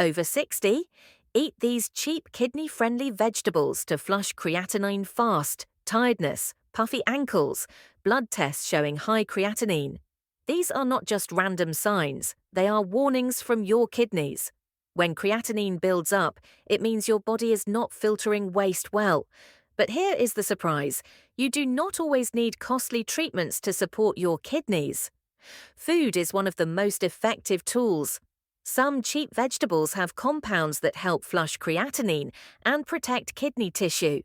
Over 60? Eat these cheap kidney-friendly vegetables to flush creatinine fast, tiredness, puffy ankles, blood tests showing high creatinine. These are not just random signs, they are warnings from your kidneys. When creatinine builds up, it means your body is not filtering waste well. But here is the surprise: you do not always need costly treatments to support your kidneys. Food is one of the most effective tools. Some cheap vegetables have compounds that help flush creatinine and protect kidney tissue.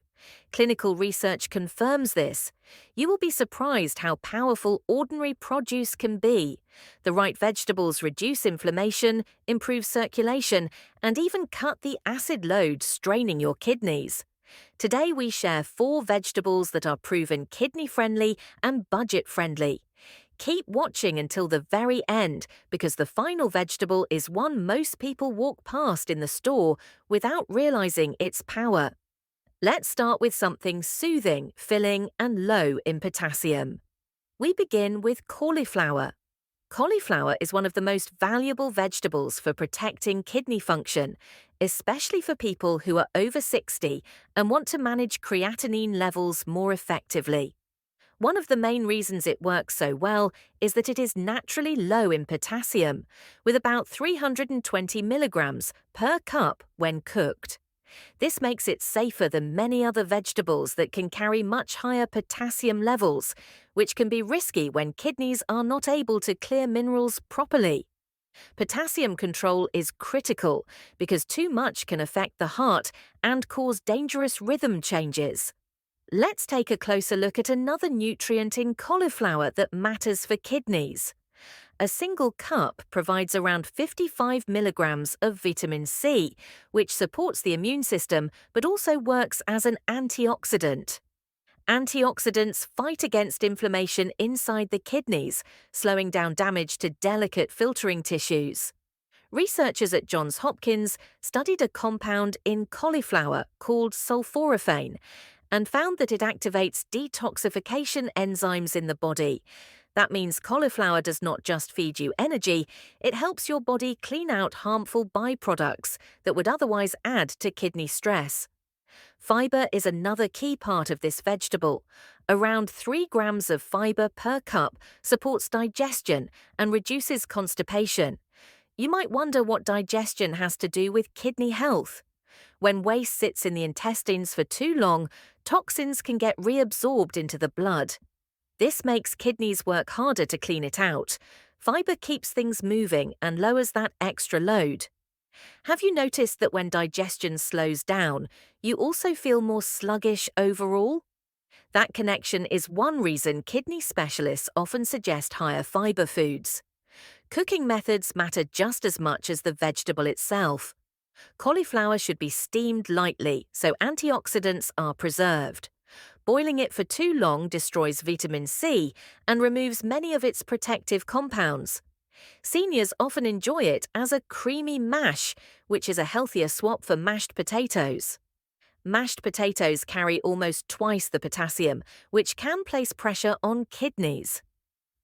Clinical research confirms this. You will be surprised how powerful ordinary produce can be. The right vegetables reduce inflammation, improve circulation, and even cut the acid load straining your kidneys. Today we share 4 vegetables that are proven kidney-friendly and budget-friendly. Keep watching until the very end, because the final vegetable is one most people walk past in the store without realizing its power. Let's start with something soothing, filling, and low in potassium. We begin with cauliflower. Cauliflower is one of the most valuable vegetables for protecting kidney function, especially for people who are over 60 and want to manage creatinine levels more effectively. One of the main reasons it works so well is that it is naturally low in potassium, with about 320 milligrams per cup when cooked. This makes it safer than many other vegetables that can carry much higher potassium levels, which can be risky when kidneys are not able to clear minerals properly. Potassium control is critical because too much can affect the heart and cause dangerous rhythm changes. Let's take a closer look at another nutrient in cauliflower that matters for kidneys. A single cup provides around 55 milligrams of vitamin C, which supports the immune system but also works as an antioxidant. Antioxidants fight against inflammation inside the kidneys, slowing down damage to delicate filtering tissues. Researchers at Johns Hopkins studied a compound in cauliflower called sulforaphane and found that it activates detoxification enzymes in the body. That means cauliflower does not just feed you energy, it helps your body clean out harmful byproducts that would otherwise add to kidney stress. Fiber is another key part of this vegetable. Around 3 grams of fiber per cup supports digestion and reduces constipation. You might wonder what digestion has to do with kidney health. When waste sits in the intestines for too long, toxins can get reabsorbed into the blood. This makes kidneys work harder to clean it out. Fiber keeps things moving and lowers that extra load. Have you noticed that when digestion slows down, you also feel more sluggish overall? That connection is one reason kidney specialists often suggest higher fiber foods. Cooking methods matter just as much as the vegetable itself. Cauliflower should be steamed lightly so antioxidants are preserved. Boiling it for too long destroys vitamin C and removes many of its protective compounds. Seniors often enjoy it as a creamy mash, which is a healthier swap for mashed potatoes. Mashed potatoes carry almost twice the potassium, which can place pressure on kidneys.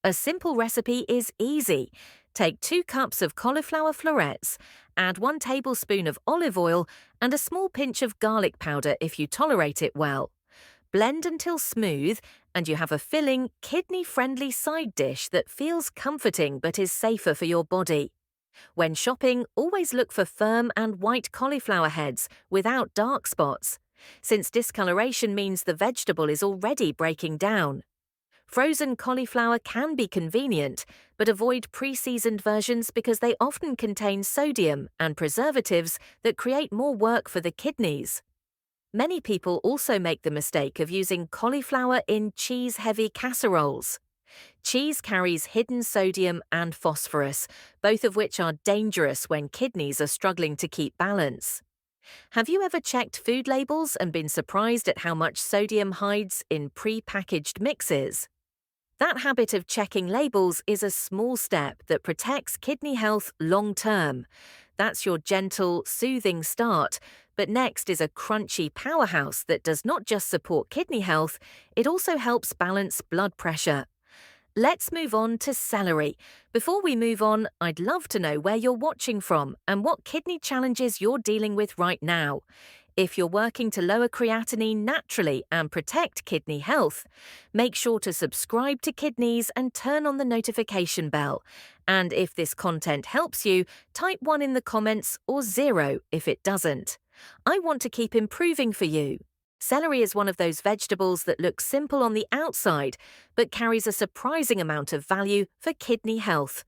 A simple recipe is easy. Take 2 cups of cauliflower florets, add 1 tablespoon of olive oil and a small pinch of garlic powder if you tolerate it well. Blend until smooth, and you have a filling, kidney-friendly side dish that feels comforting but is safer for your body. When shopping, always look for firm and white cauliflower heads without dark spots, since discoloration means the vegetable is already breaking down. Frozen cauliflower can be convenient, but avoid pre-seasoned versions because they often contain sodium and preservatives that create more work for the kidneys. Many people also make the mistake of using cauliflower in cheese-heavy casseroles. Cheese carries hidden sodium and phosphorus, both of which are dangerous when kidneys are struggling to keep balance. Have you ever checked food labels and been surprised at how much sodium hides in pre-packaged mixes? That habit of checking labels is a small step that protects kidney health long-term. That's your gentle, soothing start, but next is a crunchy powerhouse that does not just support kidney health, it also helps balance blood pressure. Let's move on to celery. Before we move on, I'd love to know where you're watching from and what kidney challenges you're dealing with right now. If you're working to lower creatinine naturally and protect kidney health, make sure to subscribe to KIDNEASE and turn on the notification bell. And if this content helps you, type 1 in the comments or 0 if it doesn't. I want to keep improving for you. Celery is one of those vegetables that looks simple on the outside, but carries a surprising amount of value for kidney health.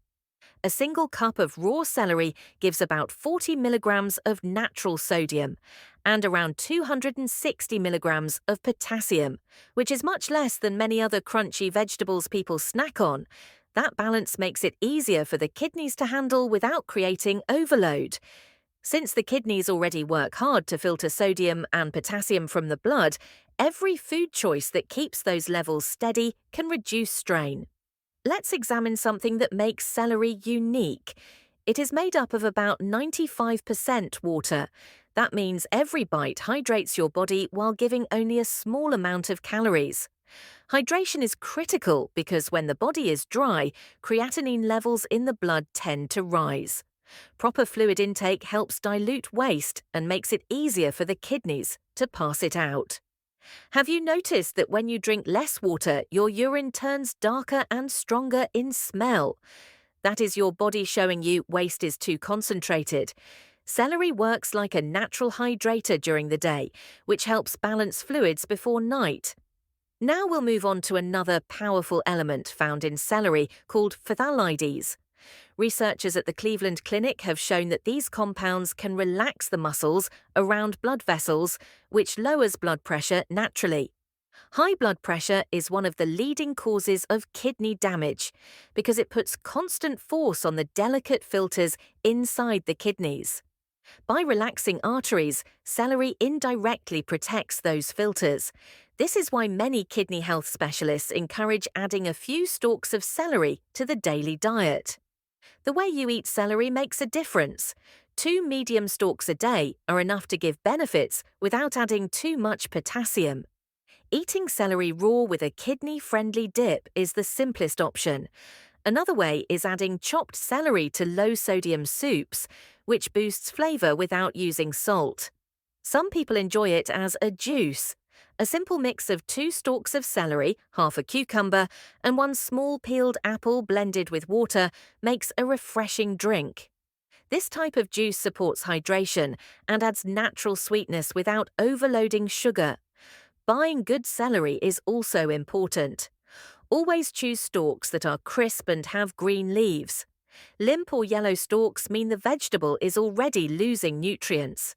A single cup of raw celery gives about 40 milligrams of natural sodium and around 260 milligrams of potassium, which is much less than many other crunchy vegetables people snack on. That balance makes it easier for the kidneys to handle without creating overload. Since the kidneys already work hard to filter sodium and potassium from the blood, every food choice that keeps those levels steady can reduce strain. Let's examine something that makes celery unique. It is made up of about 95% water. That means every bite hydrates your body while giving only a small amount of calories. Hydration is critical because when the body is dry, creatinine levels in the blood tend to rise. Proper fluid intake helps dilute waste and makes it easier for the kidneys to pass it out. Have you noticed that when you drink less water, your urine turns darker and stronger in smell? That is your body showing you waste is too concentrated. Celery works like a natural hydrator during the day, which helps balance fluids before night. Now we'll move on to another powerful element found in celery called phthalides. Researchers at the Cleveland Clinic have shown that these compounds can relax the muscles around blood vessels, which lowers blood pressure naturally. High blood pressure is one of the leading causes of kidney damage because it puts constant force on the delicate filters inside the kidneys. By relaxing arteries, celery indirectly protects those filters. This is why many kidney health specialists encourage adding a few stalks of celery to the daily diet. The way you eat celery makes a difference. 2 medium stalks a day are enough to give benefits without adding too much potassium. Eating celery raw with a kidney-friendly dip is the simplest option. Another way is adding chopped celery to low-sodium soups, which boosts flavor without using salt. Some people enjoy it as a juice. A simple mix of 2 stalks of celery, half a cucumber, and 1 small peeled apple blended with water makes a refreshing drink. This type of juice supports hydration and adds natural sweetness without overloading sugar. Buying good celery is also important. Always choose stalks that are crisp and have green leaves. Limp or yellow stalks mean the vegetable is already losing nutrients.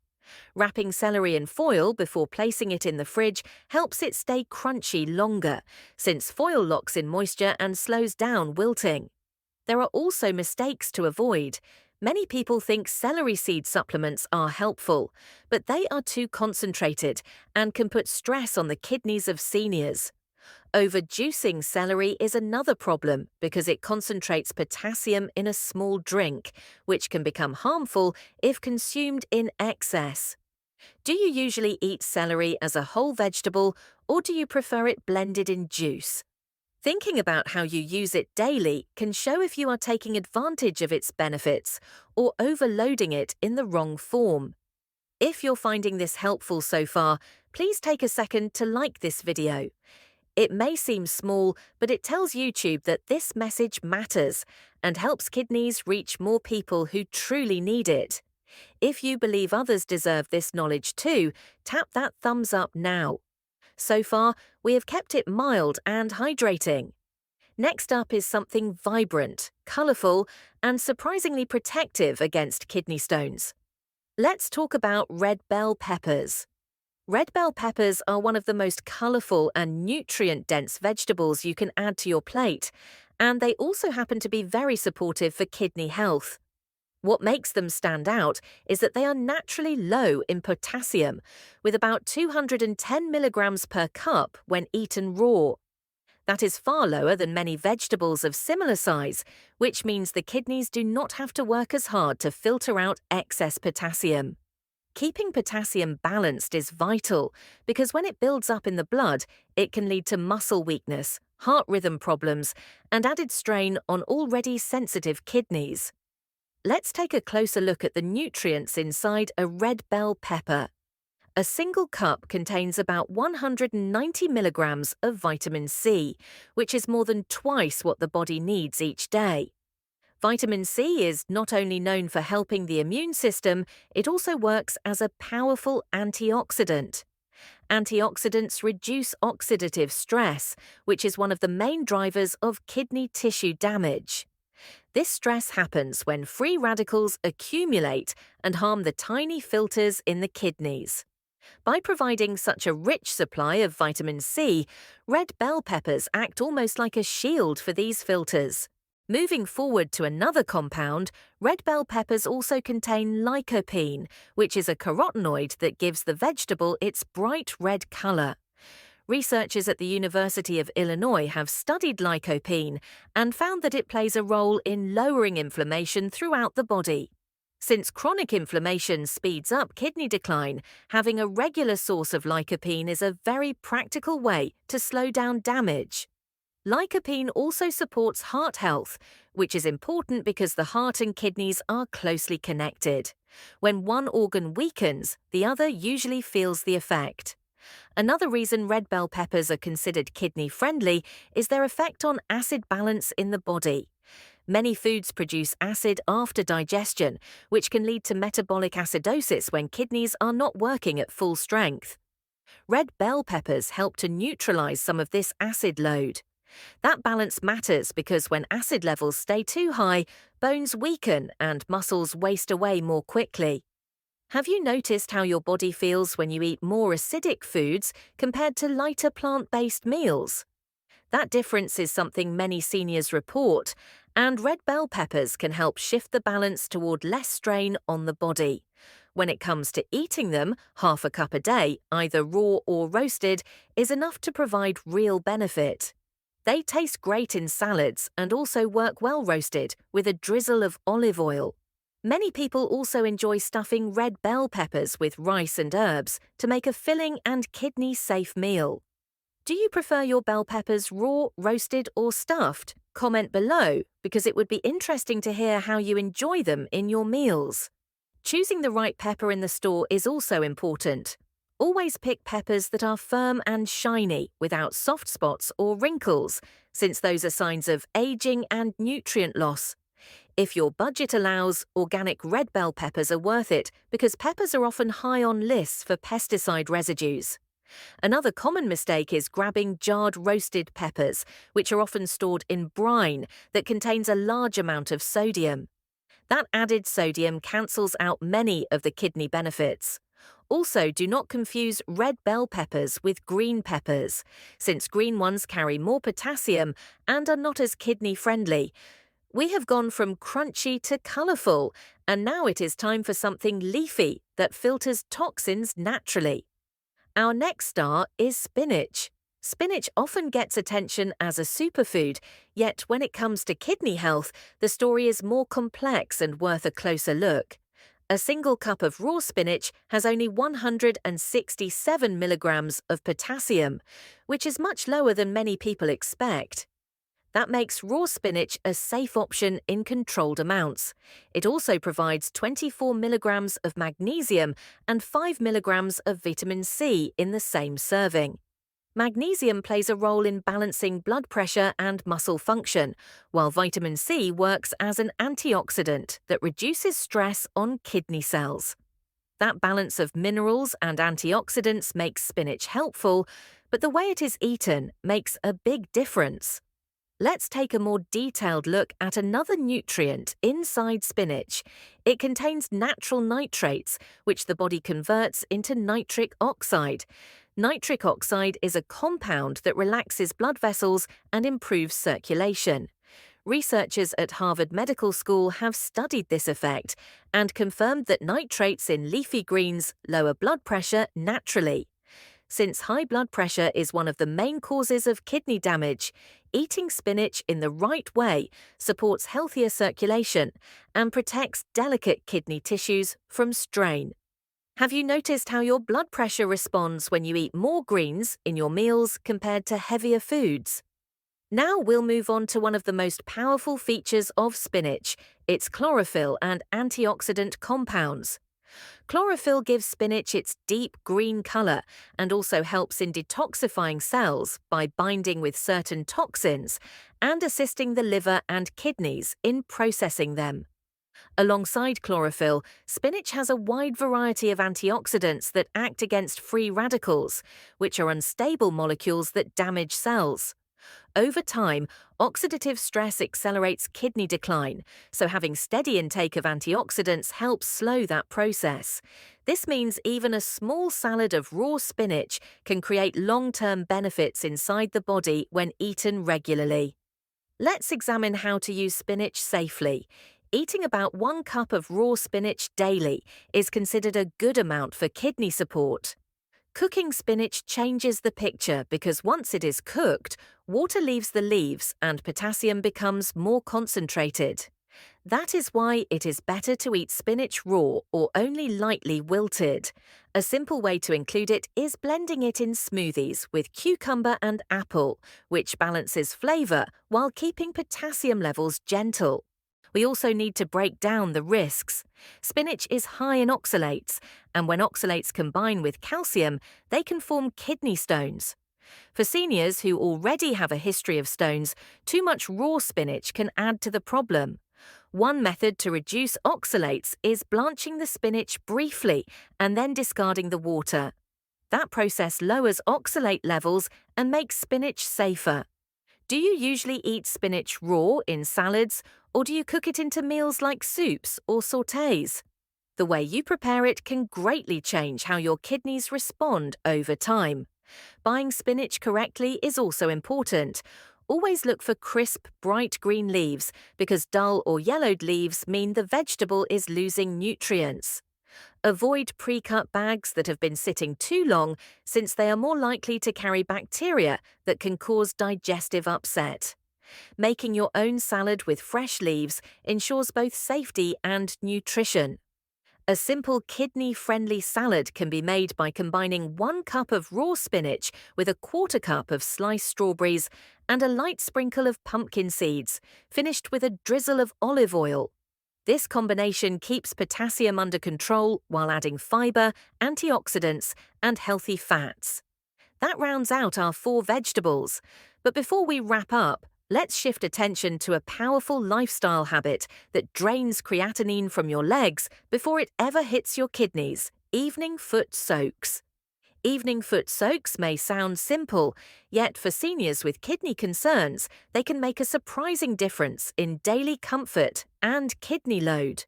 Wrapping celery in foil before placing it in the fridge helps it stay crunchy longer, since foil locks in moisture and slows down wilting. There are also mistakes to avoid. Many people think celery seed supplements are helpful, but they are too concentrated and can put stress on the kidneys of seniors. Overjuicing celery is another problem because it concentrates potassium in a small drink, which can become harmful if consumed in excess. Do you usually eat celery as a whole vegetable, or do you prefer it blended in juice? Thinking about how you use it daily can show if you are taking advantage of its benefits or overloading it in the wrong form. If you're finding this helpful so far, please take a second to like this video. It may seem small, but it tells YouTube that this message matters and helps kidneys reach more people who truly need it. If you believe others deserve this knowledge too, tap that thumbs up now. So far, we have kept it mild and hydrating. Next up is something vibrant, colourful, and surprisingly protective against kidney stones. Let's talk about red bell peppers. Red bell peppers are one of the most colourful and nutrient-dense vegetables you can add to your plate, and they also happen to be very supportive for kidney health. What makes them stand out is that they are naturally low in potassium, with about 210 milligrams per cup when eaten raw. That is far lower than many vegetables of similar size, which means the kidneys do not have to work as hard to filter out excess potassium. Keeping potassium balanced is vital because when it builds up in the blood, it can lead to muscle weakness, heart rhythm problems, and added strain on already sensitive kidneys. Let's take a closer look at the nutrients inside a red bell pepper. A single cup contains about 190 milligrams of vitamin C, which is more than twice what the body needs each day. Vitamin C is not only known for helping the immune system, it also works as a powerful antioxidant. Antioxidants reduce oxidative stress, which is one of the main drivers of kidney tissue damage. This stress happens when free radicals accumulate and harm the tiny filters in the kidneys. By providing such a rich supply of vitamin C, red bell peppers act almost like a shield for these filters. Moving forward to another compound, red bell peppers also contain lycopene, which is a carotenoid that gives the vegetable its bright red color. Researchers at the University of Illinois have studied lycopene and found that it plays a role in lowering inflammation throughout the body. Since chronic inflammation speeds up kidney decline, having a regular source of lycopene is a very practical way to slow down damage. Lycopene also supports heart health, which is important because the heart and kidneys are closely connected. When one organ weakens, the other usually feels the effect. Another reason red bell peppers are considered kidney-friendly is their effect on acid balance in the body. Many foods produce acid after digestion, which can lead to metabolic acidosis when kidneys are not working at full strength. Red bell peppers help to neutralize some of this acid load. That balance matters because when acid levels stay too high, bones weaken and muscles waste away more quickly. Have you noticed how your body feels when you eat more acidic foods compared to lighter plant-based meals? That difference is something many seniors report, and red bell peppers can help shift the balance toward less strain on the body. When it comes to eating them, half a cup a day, either raw or roasted, is enough to provide real benefit. They taste great in salads and also work well roasted with a drizzle of olive oil. Many people also enjoy stuffing red bell peppers with rice and herbs to make a filling and kidney-safe meal. Do you prefer your bell peppers raw, roasted, or stuffed? Comment below because it would be interesting to hear how you enjoy them in your meals. Choosing the right pepper in the store is also important. Always pick peppers that are firm and shiny, without soft spots or wrinkles, since those are signs of aging and nutrient loss. If your budget allows, organic red bell peppers are worth it because peppers are often high on lists for pesticide residues. Another common mistake is grabbing jarred roasted peppers, which are often stored in brine that contains a large amount of sodium. That added sodium cancels out many of the kidney benefits. Also, do not confuse red bell peppers with green peppers, since green ones carry more potassium and are not as kidney-friendly. We have gone from crunchy to colourful, and now it is time for something leafy that filters toxins naturally. Our next star is spinach. Spinach often gets attention as a superfood, yet when it comes to kidney health, the story is more complex and worth a closer look. A single cup of raw spinach has only 167 milligrams of potassium, which is much lower than many people expect. That makes raw spinach a safe option in controlled amounts. It also provides 24 milligrams of magnesium and 5 milligrams of vitamin C in the same serving. Magnesium plays a role in balancing blood pressure and muscle function, while vitamin C works as an antioxidant that reduces stress on kidney cells. That balance of minerals and antioxidants makes spinach helpful, but the way it is eaten makes a big difference. Let's take a more detailed look at another nutrient inside spinach. It contains natural nitrates, which the body converts into nitric oxide. Nitric oxide is a compound that relaxes blood vessels and improves circulation. Researchers at Harvard Medical School have studied this effect and confirmed that nitrates in leafy greens lower blood pressure naturally. Since high blood pressure is one of the main causes of kidney damage, eating spinach in the right way supports healthier circulation and protects delicate kidney tissues from strain. Have you noticed how your blood pressure responds when you eat more greens in your meals compared to heavier foods? Now we'll move on to one of the most powerful features of spinach, its chlorophyll and antioxidant compounds. Chlorophyll gives spinach its deep green color and also helps in detoxifying cells by binding with certain toxins and assisting the liver and kidneys in processing them. Alongside chlorophyll, spinach has a wide variety of antioxidants that act against free radicals, which are unstable molecules that damage cells. Over time, oxidative stress accelerates kidney decline, so having steady intake of antioxidants helps slow that process. This means even a small salad of raw spinach can create long-term benefits inside the body when eaten regularly. Let's examine how to use spinach safely. Eating about 1 cup of raw spinach daily is considered a good amount for kidney support. Cooking spinach changes the picture because once it is cooked, water leaves the leaves and potassium becomes more concentrated. That is why it is better to eat spinach raw or only lightly wilted. A simple way to include it is blending it in smoothies with cucumber and apple, which balances flavor while keeping potassium levels gentle. We also need to break down the risks. Spinach is high in oxalates, and when oxalates combine with calcium, they can form kidney stones. For seniors who already have a history of stones, too much raw spinach can add to the problem. One method to reduce oxalates is blanching the spinach briefly and then discarding the water. That process lowers oxalate levels and makes spinach safer. Do you usually eat spinach raw in salads, or do you cook it into meals like soups or sautés? The way you prepare it can greatly change how your kidneys respond over time. Buying spinach correctly is also important. Always look for crisp, bright green leaves because dull or yellowed leaves mean the vegetable is losing nutrients. Avoid pre-cut bags that have been sitting too long since they are more likely to carry bacteria that can cause digestive upset. Making your own salad with fresh leaves ensures both safety and nutrition. A simple kidney-friendly salad can be made by combining 1 cup of raw spinach with a 1/4 cup of sliced strawberries and a light sprinkle of pumpkin seeds, finished with a drizzle of olive oil. This combination keeps potassium under control while adding fiber, antioxidants, and healthy fats. That rounds out our 4 vegetables. But before we wrap up, let's shift attention to a powerful lifestyle habit that drains creatinine from your legs before it ever hits your kidneys: evening foot soaks. Evening foot soaks may sound simple, yet for seniors with kidney concerns, they can make a surprising difference in daily comfort and kidney load.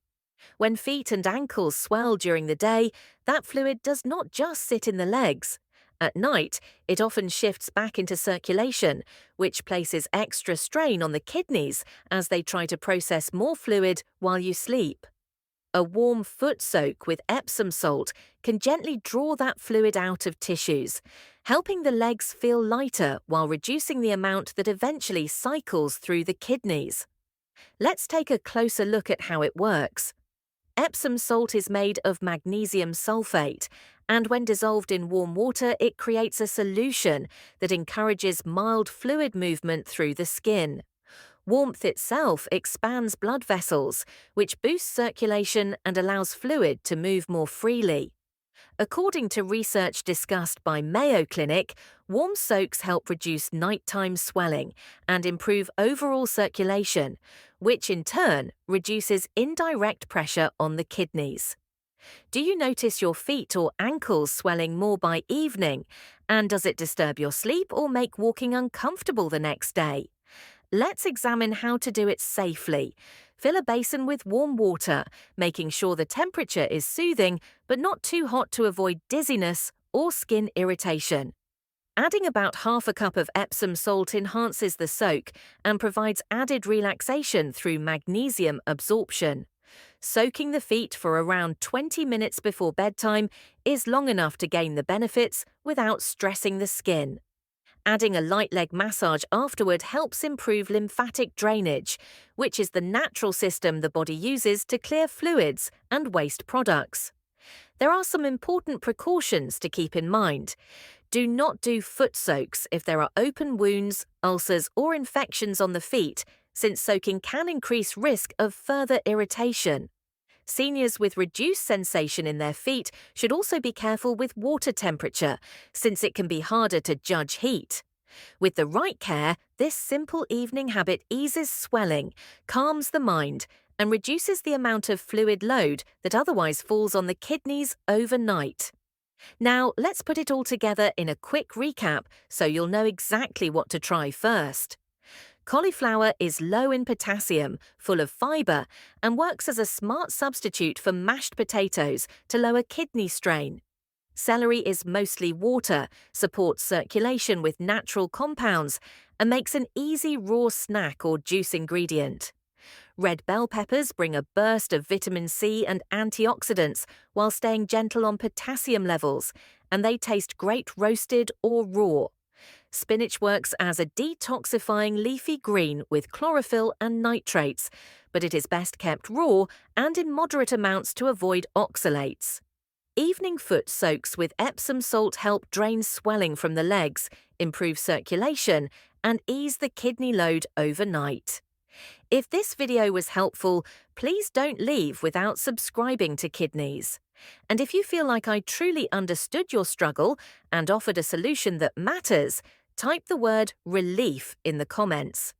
When feet and ankles swell during the day, that fluid does not just sit in the legs. At night, it often shifts back into circulation, which places extra strain on the kidneys as they try to process more fluid while you sleep. A warm foot soak with Epsom salt can gently draw that fluid out of tissues, helping the legs feel lighter while reducing the amount that eventually cycles through the kidneys. Let's take a closer look at how it works. Epsom salt is made of magnesium sulfate, and when dissolved in warm water, it creates a solution that encourages mild fluid movement through the skin. Warmth itself expands blood vessels, which boosts circulation and allows fluid to move more freely. According to research discussed by Mayo Clinic, warm soaks help reduce nighttime swelling and improve overall circulation, which in turn reduces indirect pressure on the kidneys. Do you notice your feet or ankles swelling more by evening? And does it disturb your sleep or make walking uncomfortable the next day? Let's examine how to do it safely. Fill a basin with warm water, making sure the temperature is soothing but not too hot to avoid dizziness or skin irritation. Adding about 1/2 cup of Epsom salt enhances the soak and provides added relaxation through magnesium absorption. Soaking the feet for around 20 minutes before bedtime is long enough to gain the benefits without stressing the skin. Adding a light leg massage afterward helps improve lymphatic drainage, which is the natural system the body uses to clear fluids and waste products. There are some important precautions to keep in mind. Do not do foot soaks if there are open wounds, ulcers, or infections on the feet, since soaking can increase risk of further irritation. Seniors with reduced sensation in their feet should also be careful with water temperature, since it can be harder to judge heat. With the right care, this simple evening habit eases swelling, calms the mind, and reduces the amount of fluid load that otherwise falls on the kidneys overnight. Now, let's put it all together in a quick recap so you'll know exactly what to try first. Cauliflower is low in potassium, full of fiber, and works as a smart substitute for mashed potatoes to lower kidney strain. Celery is mostly water, supports circulation with natural compounds, and makes an easy raw snack or juice ingredient. Red bell peppers bring a burst of vitamin C and antioxidants while staying gentle on potassium levels, and they taste great roasted or raw. Spinach works as a detoxifying leafy green with chlorophyll and nitrates, but it is best kept raw and in moderate amounts to avoid oxalates. Evening foot soaks with Epsom salt help drain swelling from the legs, improve circulation, and ease the kidney load overnight. If this video was helpful, please don't leave without subscribing to KIDNEASE. And if you feel like I truly understood your struggle and offered a solution that matters, type the word RELIEF in the comments.